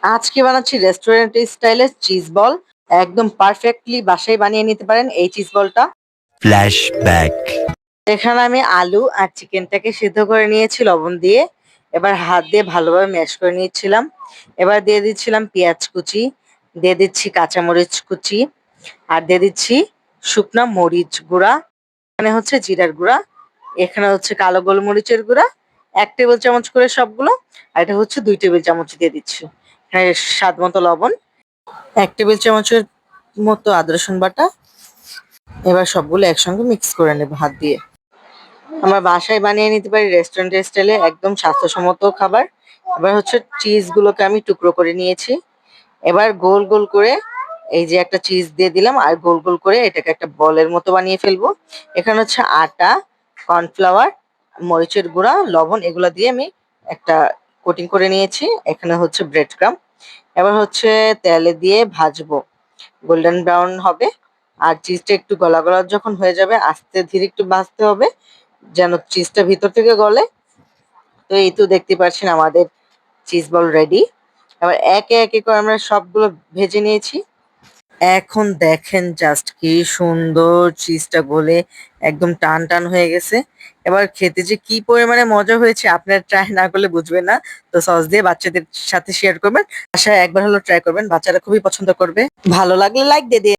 আজকে বানাচ্ছি রেস্টুরেন্ট স্টাইলে চিজ বল। একদম পারফেক্টলি বাসায় বানিয়ে নিতে পারেন এই চিজ বলটা। ফ্ল্যাশব্যাক। এখানে আমি আলু আর চিকেনটাকে সিদ্ধ করে নিয়েছি লবণ দিয়ে। এবার হাত দিয়ে ভালোভাবে ম্যাশ করে নিচ্ছিলাম। এবার দিয়ে দিচ্ছিলাম পেঁয়াজ কুচি, দিয়ে দিচ্ছি কাঁচামরিচ কুচি, আর দিয়ে দিচ্ছি শুকনা মরিচ গুঁড়া। এখানে হচ্ছে জিরার গুঁড়া, এখানে হচ্ছে কালো গোলমরিচের গুঁড়া 1 টেবিল চামচ করে সবগুলো। আর এটা হচ্ছে 2 টেবিল চামচ দিয়ে দিচ্ছি। এখানে স্বাদ মতো লবণ, 1 টেবিল চামচের মতো আদা রসুন বাটা। এবার সবগুলো একসঙ্গে মিক্স করে নেব হাত দিয়ে। আমরা বাসায় বানিয়ে নিতে পারি রেস্টুরেন্টের স্টাইলে একদম স্বাস্থ্যসম্মত খাবার। এবার হচ্ছে চিজ গুলোকে আমি টুকরো করে নিয়েছি। এবার গোল গোল করে এই যে একটা চিজ দিয়ে দিলাম, আর গোল গোল করে এটাকে একটা বলের মতো বানিয়ে ফেলবো। এখানে হচ্ছে আটা, কর্নফ্লাওয়ার, মরিচের গুঁড়া, লবণ এগুলো দিয়ে আমি একটা কোটিং করে নিয়েছি। এখানে হচ্ছে ব্রেড ক্রাম্ব। এবার হচ্ছে তেলে দিয়ে ভাজবো, গোল্ডেন ব্রাউন হবে। আর চিজটা একটু গলা গলা যখন হয়ে যাবে আস্তে ধীরে একটু ভাজতে হবে যেন চিজটা ভিতর থেকে গলে। তো এই তো দেখতে পাচ্ছেন আমাদের চিজ বল রেডি। এবার একে একে করে আমরা সবগুলো ভেজে নিয়েছি। এখন দেখেন জাস্ট কি সুন্দর চিজটা গলে একদম টান টান হয়ে গেছে। এবার খেতে যে কি পরিমাণে মজা হয়েছে আপনারা ট্রাই না করলে বুঝবেন না। তো সস দিয়ে বাচ্চাদের সাথে শেয়ার করবেন, বাসায় একবার হলো ট্রাই করবেন, বাচ্চারা খুবই পছন্দ করবে। ভালো লাগলে লাইক দিয়ে দিন।